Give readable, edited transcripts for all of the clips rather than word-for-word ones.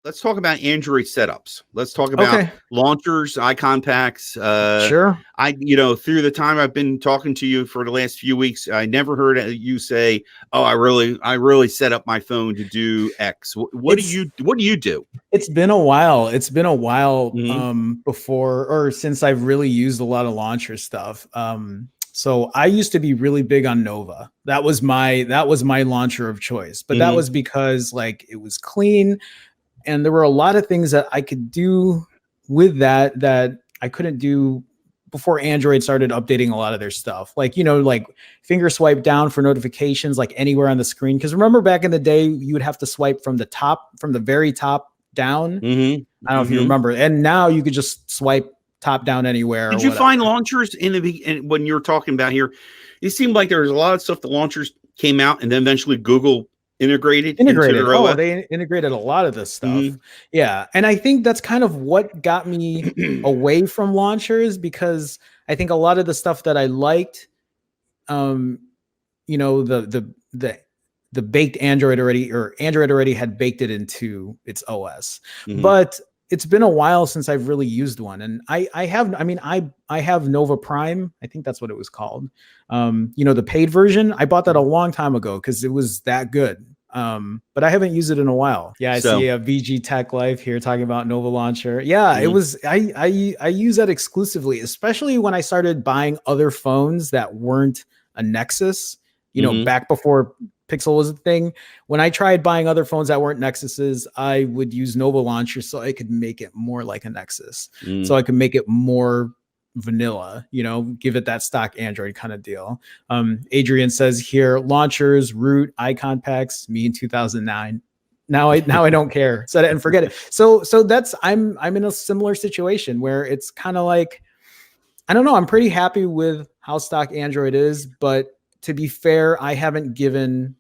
let's talk about Android setups. Let's talk about Okay, launchers, icon packs. sure. Through the time I've been talking to you for the last few weeks, I never heard you say, "Oh, I really set up my phone to do X." It's What do you do? it's been a while. It's been a while Hmm. before or since I've really used a lot of launcher stuff. So I used to be really big on Nova. That was my launcher of choice. But that Hmm. was because like it was clean and there were a lot of things that I could do with that I couldn't do before Android started updating a lot of their stuff. Like, like finger swipe down for notifications, like anywhere on the screen. Because remember back in the day, you would have to swipe from the very top down. Hmm. I don't know if you Hmm. remember. And now you could just swipe top down anywhere or Did you find whatever. launchers when you were talking about here? It seemed like there was a lot of stuff. The launchers came out, and then eventually Google integrated into Integrated. their Oh, OS. they integrated a lot of this stuff. Hmm. Yeah. And I think that's kind of what got me away from launchers because I think a lot of the stuff that I liked, um, the baked Android already had baked it into its OS. Hmm. But it's been a while since I've really used one. And I have Nova Prime. I think that's what it was called. The paid version. I bought that a long time ago because it was that good. But I haven't used it in a while. Yeah, I see So, a VG Tech Life here talking about Nova Launcher. Yeah, it mhm. was I use that exclusively, especially when I started buying other phones that weren't a Nexus, Mhm. back before Pixel was a thing. When I tried buying other phones that weren't Nexuses, I would use Nova Launcher so I could make it more like a Nexus. So Mhm. I could make it more vanilla, give it that stock Android kind of deal. Adrian says here, launchers, root, icon packs, me in 2009. Now I don't care. Set it and forget it. So that's I'm in a similar situation where it's kind of like I don't know. I'm pretty happy with how stock Android is, but to be fair, I haven't given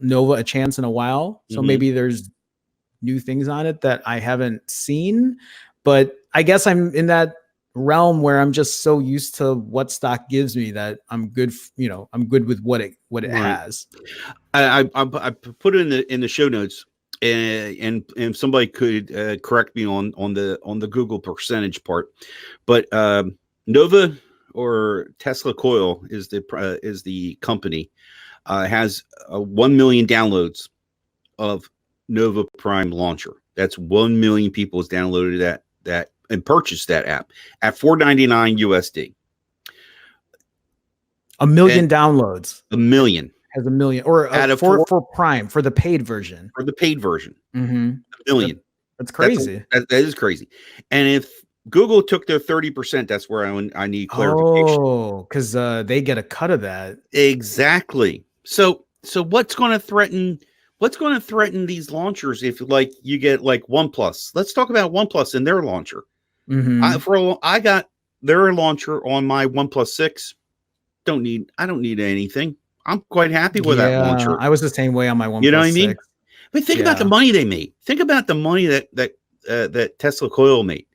Nova a chance in a while. So Mhm. maybe there's new things on it that I haven't seen. But I guess I'm in that realm where I'm just so used to what stock gives me that I'm good. I'm good with what it Right. has. I put it in the show notes, and somebody could correct me on the Google percentage part, but Nova or Tesla Coil is the company, has 1 million downloads of Nova Prime launcher. That's 1 million people has downloaded that and purchased that app at $4.99 USD. A And million downloads a million has a million, or out of for four Prime for the paid version. for the paid version. Mm-hmm. A That, million. that's That's crazy. that is crazy. And if Google took their 30%, that's where I need clarification. Oh, because they get a cut of that. Exactly. So what's going to threaten these launchers if like you get like OnePlus? Let's talk about OnePlus and their launcher. Mm-hmm. I got their launcher on my OnePlus 6. I don't need anything. I'm quite happy with that Yeah, launcher. I was the same way on my You know what OnePlus I mean? 6. But think about the Yeah. money they made. Think about the money that Tesla Coil made.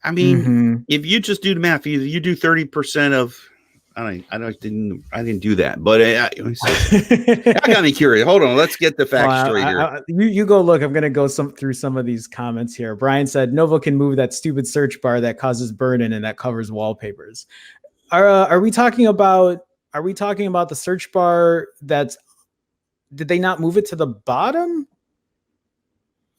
I mean, Mm-hmm. if you just do the math, you do 30% of. I didn't do that, but I got me curious. Hold on, let's get the Well, facts straight here. you go look. I'm gonna go through some of these comments here. Brian said Nova can move that stupid search bar that causes burn-in and that covers wallpapers. Are we talking about? Are we talking about the search bar that's? Did they not move it to the bottom?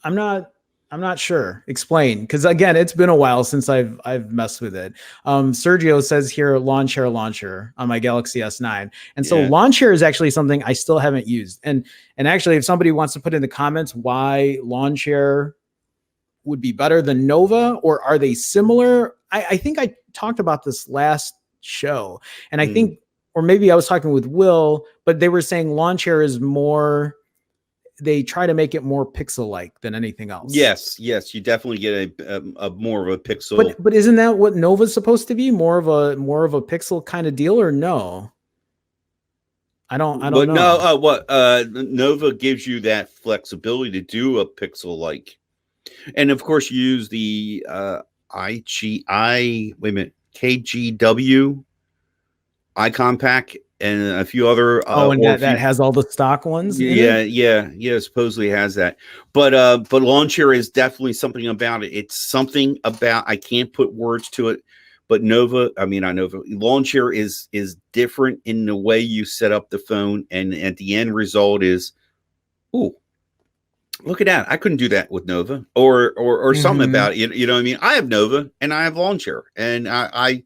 I'm not. I'm not sure. Explain, because again, it's been a while since I've messed with it. Sergio says here, launcher on my Galaxy S9, and so Yeah. launcher is actually something I still haven't used. And actually, if somebody wants to put in the comments why launcher would be better than Nova, or are they similar? I think I talked about this last show, and I Mm. think, or maybe I was talking with Will, but they were saying launcher is more. They try to make it more pixel-like than anything else. Yes, yes, you definitely get a more of a But pixel. but isn't that what Nova's supposed to be? More of a pixel kind of deal, or no? I don't But no, know. Nova gives you that flexibility to do a pixel like, and of course you use the wait a minute, KGW icon pack and a few other. Oh, and or a that few, has all the stock ones. In yeah, it? yeah. Supposedly has that, but lawn chair is definitely something about it. It's something about I can't put words to it. But Nova, I mean, I know lawn chair is different in the way you set up the phone, and at the end result is, ooh, look at that! I couldn't do that with Nova, or something Mhm. about it. You know what I mean? I have Nova and I have lawn chair, and I've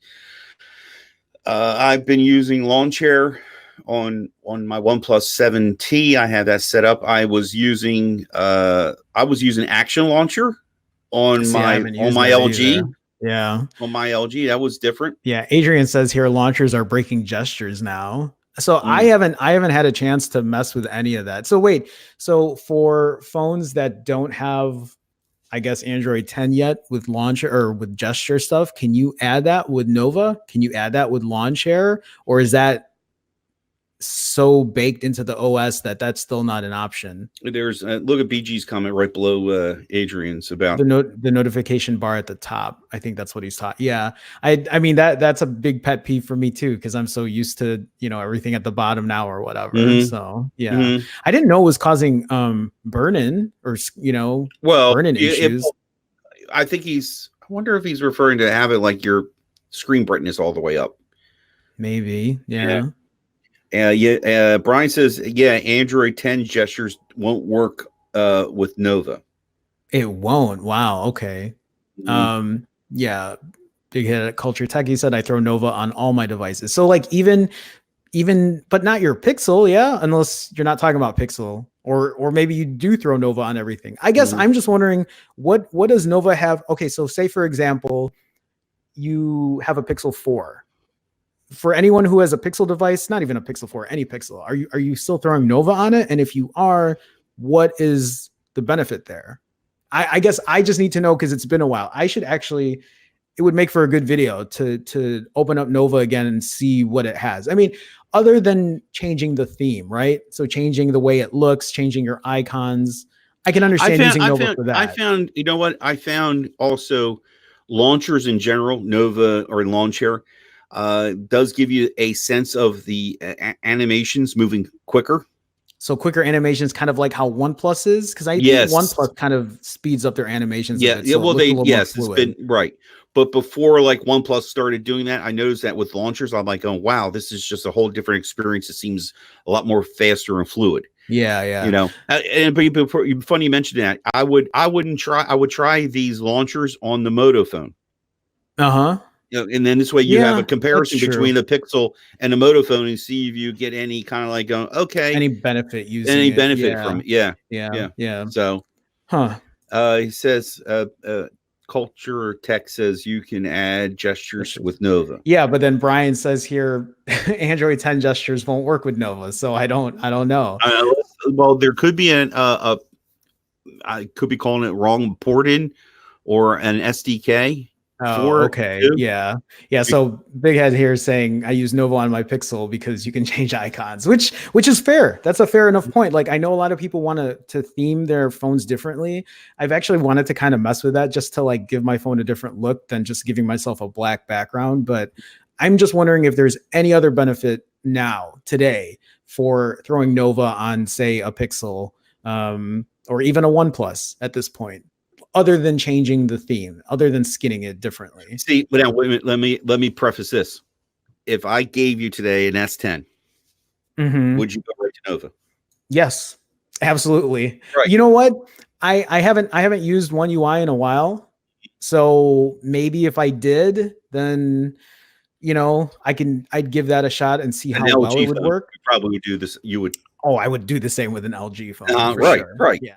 been using lawn chair on my OnePlus 7T. I have that set up. I was using Action Launcher on See, I my haven't used that LG. either. Yeah. On my LG, that was different. Yeah, Adrian says here launchers are breaking gestures now. So I Mm. haven't had a chance to mess with any of that. So wait, so for phones that don't have, I guess, Android 10 yet with launcher or with gesture stuff, can you add that with Nova? Can you add that with lawn chair, or is that so baked into the OS that that's still not an option? There's look at BG's comment right below Adrian's about The notification bar at the top. I think that's what he's taught. Yeah. I mean that's a big pet peeve for me too, because I'm so used to, everything at the bottom now or whatever. Mhm. So yeah. Mhm. I didn't know it was causing burn-in or Well, burn-in issues. I think I wonder if he's referring to have it like your screen brightness all the way up. Maybe. Yeah. Brian says, yeah, Android 10 gestures won't work with Nova. It won't. Wow. Okay. Yeah. Big hit at Culture Tech. He said I throw Nova on all my devices. So like even but not your Pixel, yeah, unless you're not talking about Pixel, or maybe you do throw Nova on everything. I guess I'm just wondering what does Nova have? Okay, so say for example, you have a Pixel 4. For anyone who has a Pixel device, not even a Pixel 4, any Pixel, are you still throwing Nova on it? And if you are, what is the benefit there? I guess I just need to know because it's been a while. I should actually, it would make for a good video to open up Nova again and see what it has. I mean, other than changing the theme, right? So changing the way it looks, changing your icons. I can understand using Nova for that. I found, you know what? I found also launchers in general, Nova or Launcher, does give you a sense of the animations moving quicker. So quicker animations, kind of like how OnePlus is, because I think OnePlus kind of speeds up their animations. Yeah, a bit, so well, it's been right. But before like OnePlus started doing that, I noticed that with launchers, I'm like, oh wow, this is just a whole different experience. It seems a lot more faster and fluid. Yeah. And funny you mentioned that. I would try these launchers on the Moto phone. And then this way you have a comparison between the Pixel and the Moto phone and see if you get any kind of like going, okay, any benefit using from it. Yeah. So, he says, Culture Tech says you can add gestures with Nova. Yeah, but then Brian says here, Android 10 gestures won't work with Nova. So I don't know. Well, there could be I could be calling it wrong port in or an SDK. Okay. Yeah. So Big Head here is saying I use Nova on my Pixel because you can change icons, which is fair. That's a fair enough point. Like I know a lot of people want to theme their phones differently. I've actually wanted to kind of mess with that just to like give my phone a different look than just giving myself a black background. But I'm just wondering if there's any other benefit now today for throwing Nova on, say, a Pixel or even a OnePlus at this point, other than changing the theme, other than skinning it differently. See, but now wait a minute, let me preface this. If I gave you today an S10, would you go right to Nova? Yes, absolutely. Right. You know what? I haven't used One UI in a while. So maybe if I did, then I'd give that a shot and see how well it would work. You probably would do this. I would do the same with an LG phone. Right. Yeah.